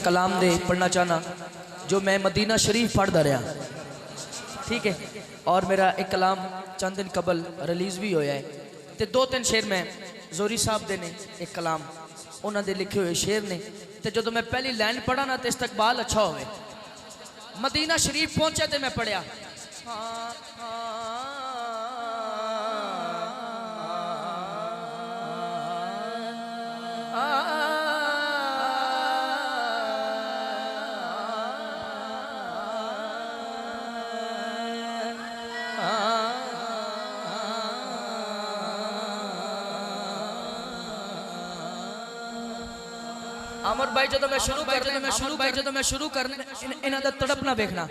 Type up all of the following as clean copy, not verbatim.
कलाम दे पढ़ना चाहना जो मैं मदीना शरीफ पढ़ता रहा, ठीक है। और मेरा एक कलाम चंद दिन कबल रिलीज़ भी होया है। तो 2-3 शेर मैं जोरी साहब दे ने एक कलाम उन्होंने लिखे हुए शेर ने। तो जो मैं पहली लाइन पढ़ा ना तो इस्तकबाल अच्छा हो। मदीना शरीफ पहुंचे तो मैं पढ़िया अमर भाई जो मैं शुरू करने इन्हां दा तड़पना देखना।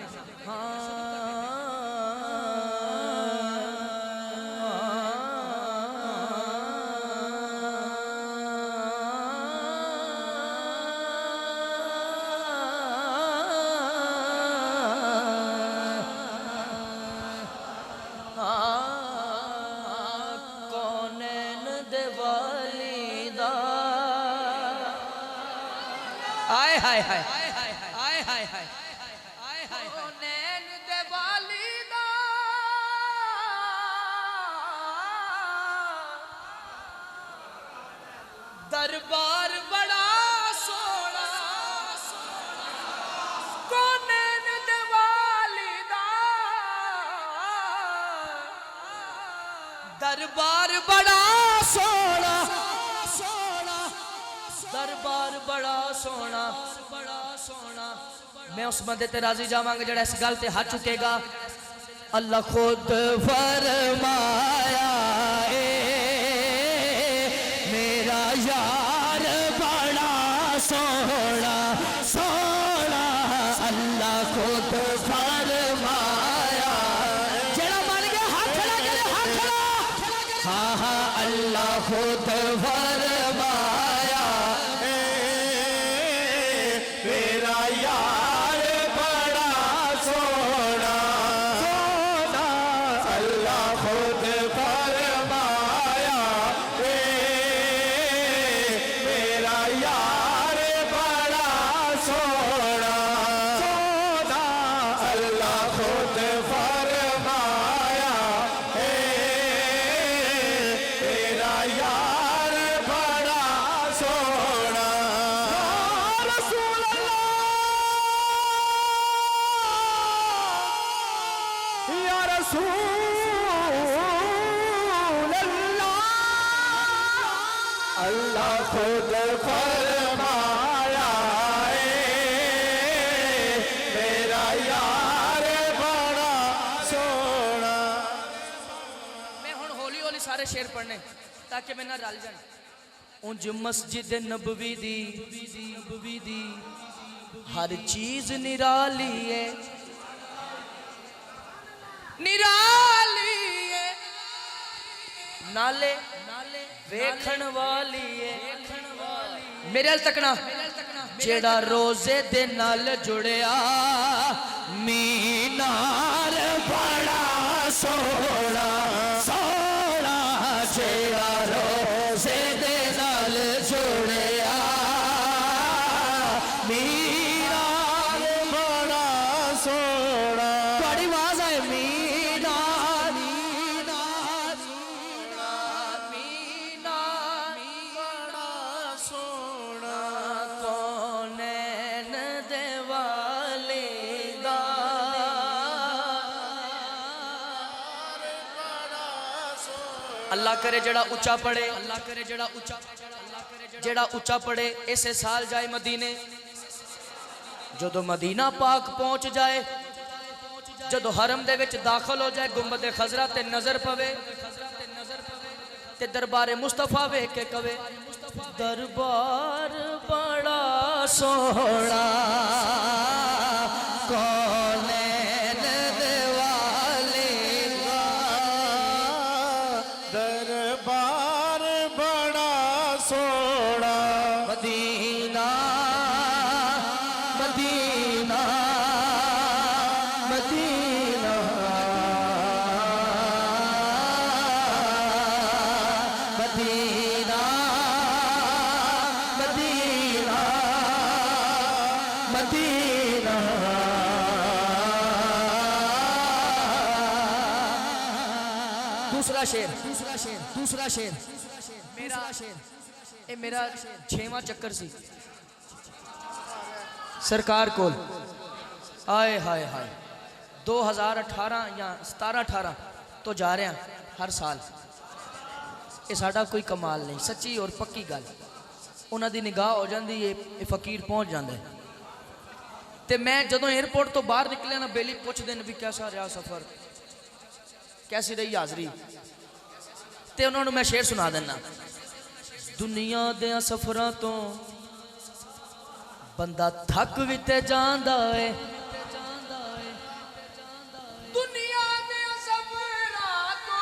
हाय हाय हाय हाय हाय हाय हाय हाय हाय नैन दिवाली दा दरबार बड़ा सोना को नैन दिवाली दा दरबार बड़ा सोना दरबार बड़ा सोना मैं उस बंदे ते राजी जावांगा जड़ा इस गल ते हाथ चुकेगा। अल्लाह खुद फरमाया मेरा यार बड़ा सोना सोना। अल्लाह खुद फरमाया जड़ा मन गया हाथ खड़ा करे हाथ खड़ा। हाँ हाँ अल्लाह खुद फरमाया मेरा यार बड़ा सोना सोना। अल्लाह खुद फरमाया मेरा यार बड़ा सोना सोना। अल्लाह खुद फरमाया मेरा यार बड़ा सोना। या रसूल अल्लाह अल्लाह खुद फरमाया मेरा यार बड़ा सोना। मैं हुण हौली हौली सारे शेर पढ़ने ताकि मैं ना रल जाए। उंज मस्जिद नबवी दी हर चीज निराली है नाले वेखण वाली है। मेरे अल तकना जेड़ा रोजे दे नाल जुड़िया मीनार बड़ा सोना सोना। जेड़ा रोजे दे नाल जुड़िया मीनार बड़ा सोना। बड़ी आवाज आए मीनार मीनार मीनार बड़ा सोना। कौन दिवाली दा अल्लाह करे जड़ा ऊंचा पड़े अल्लाह करे जड़ा ऊंचा पड़े इसे साल जाए मदीने। जो मदीना पाक पहुंच जाए जदों हरम दे विच दाखिल हो जाए गुंबद खजरा ते नजर पवे ते दरबार मुस्तफा वेख के कवे दरबार बड़ा सोहना। कौन दिवाली दा दरबार बड़ा सोहना। Medina Medina Medina Medina. Medina. दूसरा शेर मेरा 6वां चक्कर सी सरकार कोल। आए हाय हाय 2018 या 17-18 तो जा रहे हैं हर साल। ये साडा कोई कमाल नहीं, सच्ची और पक्की गल। उन्हां दी निगाह हो जाती है, ये फकीर पहुंच जाता है। तो मैं जदों एयरपोर्ट तो बाहर निकलिया ना, बेली पुछदे ने भी कैसा रहा सफर, कैसी रही हाजरी। तो उन्होंने मैं शेर सुना देना। दुनिया दे सफरां तो बंदा थक भी ते जांदा है, दुनिया दे सफरां तो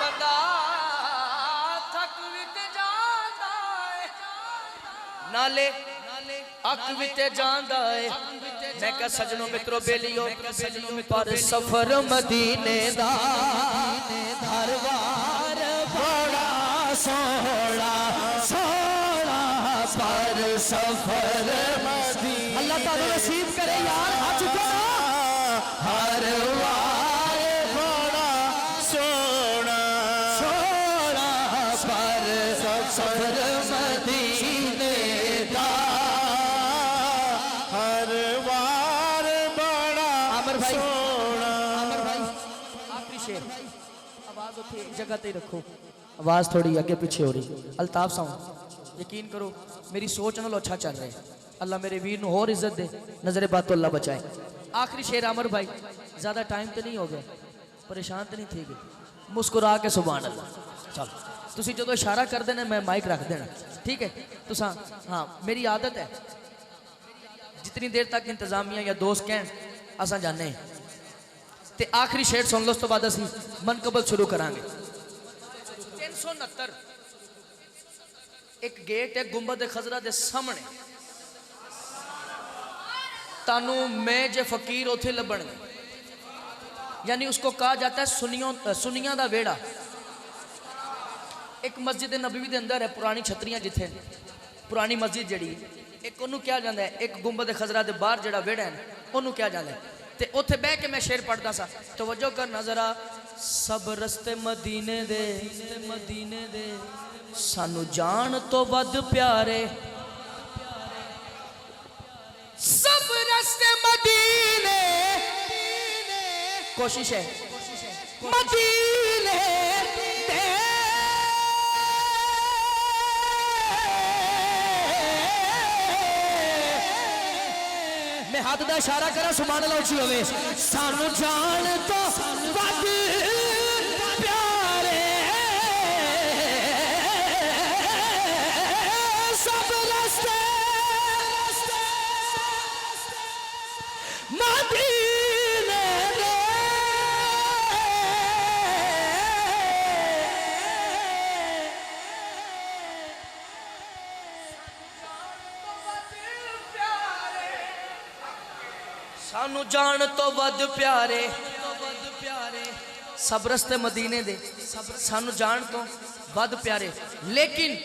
बंदा थक भी ते जांदा है, नाले अक भी ते जांदा है। मैं क्या सजनों मित्रों बेलियो पर सफर मदीने दा हर वार बड़ा सोहना सोहना पर सफर मदीने। अल्लाह ताला नसीब करे यार, आ चुका हर वार बड़ा सोहना सोहना पर सफर मदीने दा हर वार बड़ा सोना। आमिर भाई आखिरी शेर, आवाज उठे जगह ते रखो, आवाज थोड़ी आगे पीछे हो रही। अल्ताफ साउंड, यकीन करो मेरी सोच नाल अच्छा चल रहा है। अल्लाह मेरे वीर नूं होर इज्जत दे, नजरे बात तो अल्लाह बचाए। आखिरी शेर आमिर भाई, ज्यादा टाइम तो नहीं हो गया, परेशान तो नहीं थी गए, मुस्कुरा के सुभान अल्लाह। चलो तुसी जो इशारा कर देना मैं माइक रख देना, ठीक है तुसा। हाँ मेरी आदत है जितनी देर तक इंतजामिया या दोस्त कह असा जाने। ते आखिरी शेर सुन लो, उस तो बाद असी मनकबल शुरू करांगे। 369 एक गेट है गुंबद खजरा दे सामने, तानू मैं जे फकीर उथे लभण, यानी उसको कहा जाता है सुनिया दा वेड़ा। एक मस्जिद नबवी दे अंदर है, पुरानी छतरियां जिथे, पुरानी मस्जिद जड़ी एक ओनू क्या जाता है, एक गुंबद खजरा दे बाहर जड़ा वेड़ा है ओनू क्या जाता है। ते उथे बह के मैं शेर पढ़दा सा, तवज्जो करना जरा। सब रस्ते मदीने दे सानू जान तो वध प्यारे, सब रस्ते मदीने, कोशिश है मदीने मैं हाथ का इशारा करा सुभान अल्लाह उची होवे। सानू जान तो वध प्यारे, सब रस्ते मदीने दे। सानू जान तो वध प्यारे, सब रस्ते मदीने दे, सानू जान तो वध प्यारे। लेकिन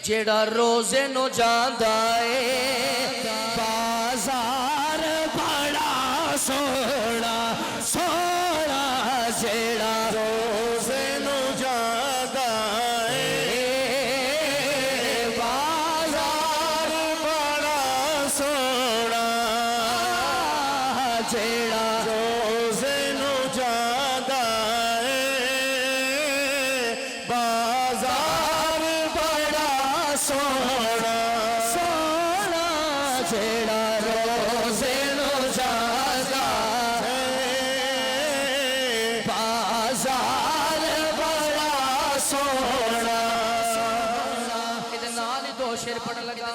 जेड़ा रोजे नो जांदा है बाजार बड़ा सोना सोना, जेड़ा रोजे नो जांदा है बाजार बड़ा सोना, जेड़ा रोजे नो जांदा है बाजार बड़ा सोना सोना, जेड़ा रोजे नो जांदा है बाजार बड़ा सोना। इहदे नाल ही दो शेर पढ़न लगा।